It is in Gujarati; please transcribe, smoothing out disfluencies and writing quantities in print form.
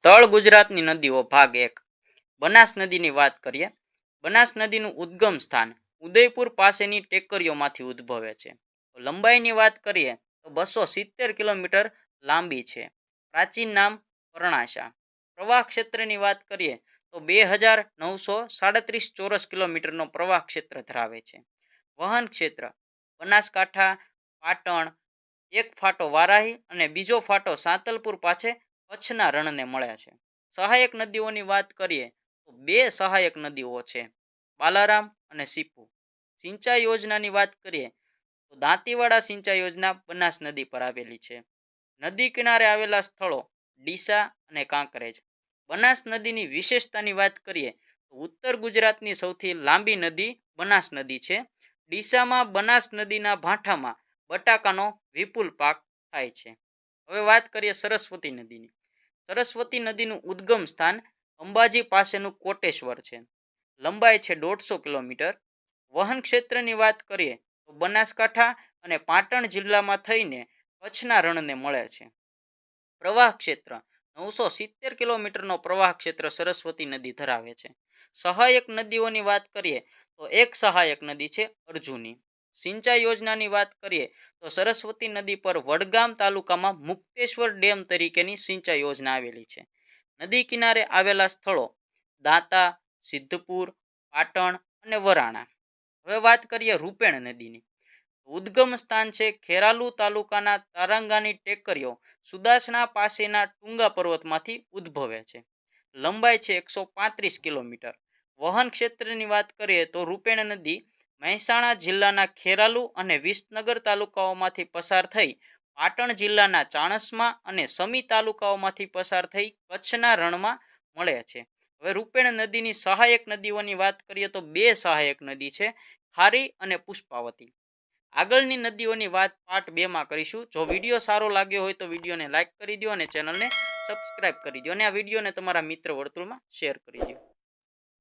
તળ ગુજરાતની નદીઓ ભાગ 1 બનાસ નદીની વાત કરીએ। બનાસ નદીનું ઉદ્ગમ સ્થાન ઉદયપુર પાસેની ટેકરીઓમાંથી ઉદ્ભવે છે। લંબાઈની વાત કરીએ તો 270 કિલોમીટર લાંબી છે। પ્રાચીન નામ પરણાશા। પ્રવાહ ક્ષેત્રની વાત કરીએ તો 2937 ચોરસ કિલોમીટરનો પ્રવાહ ક્ષેત્ર ધરાવે છે। વહન ક્ષેત્ર બનાસકાંઠા, પાટણ, એક ફાટો વારાહી અને બીજો ફાટો સાંતલપુર પાસે કચ્છના રણને મળે છે। સહાયક નદીઓની વાત કરીએ તો બે સહાયક નદીઓ છે, બાલારામ અને સીપુ। સિંચાઈ યોજનાની વાત કરીએ તો દાંતીવાડા સિંચાઈ યોજના બનાસ નદી પર આવેલી છે। નદી કિનારે આવેલા સ્થળો ડીસા અને કાંકરેજ। બનાસ નદીની વિશેષતાની વાત કરીએ તો ઉત્તર ગુજરાતની સૌથી લાંબી નદી બનાસ નદી છે। ડીસામાં બનાસ નદીના ભાંઠામાં બટાકાનો વિપુલ પાક થાય છે। હવે વાત કરીએ સરસ્વતી નદીની। સરસ્વતી નદીનું ઉદ્ગમ સ્થાન અંબાજી પાસેનું કોટેશ્વર છે। લંબાઈ છે 150 કિલોમીટર। વહન ક્ષેત્રની વાત કરીએ તો બનાસકાંઠા અને પાટણ જિલ્લામાં થઈને કચ્છના રણને મળે છે। પ્રવાહ ક્ષેત્ર 970 કિલોમીટરનો પ્રવાહ ક્ષેત્ર સરસ્વતી નદી ધરાવે છે। સહાયક નદીઓની વાત કરીએ તો એક સહાયક નદી છે અર્જુની। સિંચાઈ યોજનાની વાત કરીએ તો સરસ્વતી નદી પર વડગામ તાલુકામાં મુક્તેશ્વર ડેમ તરીકેની સિંચાઈ યોજના આવેલી છે। નદી કિનારે આવેલા સ્થળો દાંતા, સિદ્ધપુર, પાટણ અને વરાણા। હવે વાત કરીએ રૂપેણ નદીની। ઉદ્ગમ સ્થાન છે ખેરાલુ તાલુકાના તારંગાની ટેકરીઓ સુદાસણા પાસેના ટુંગા પર્વતમાંથી ઉદ્ભવે છે। લંબાઈ છે 135 કિલોમીટર। વહન ક્ષેત્રની વાત કરીએ તો રૂપેણ નદી મહેસાણા જિલ્લાના ખેરાલુ અને વિસનગર તાલુકાઓમાંથી પસાર થઈ પાટણ જિલ્લાના ચાણસ્મા અને સમી તાલુકાઓમાંથી પસાર થઈ કચ્છના રણમાં મળે છે। હવે રૂપેણ નદીની સહાયક નદીઓની વાત કરીએ તો બે સહાયક નદી છે, ખારી અને પુષ્પાવતી। આગળની નદીઓની વાત પાર્ટ 2 માં કરીશું। જો વિડીયો સારો લાગ્યો હોય તો વિડીયોને લાઇક કરી દો અને ચેનલને સબસ્ક્રાઇબ કરી દો અને આ વિડીયોને તમારા મિત્ર વર્તુળમાં શેર કરી દો।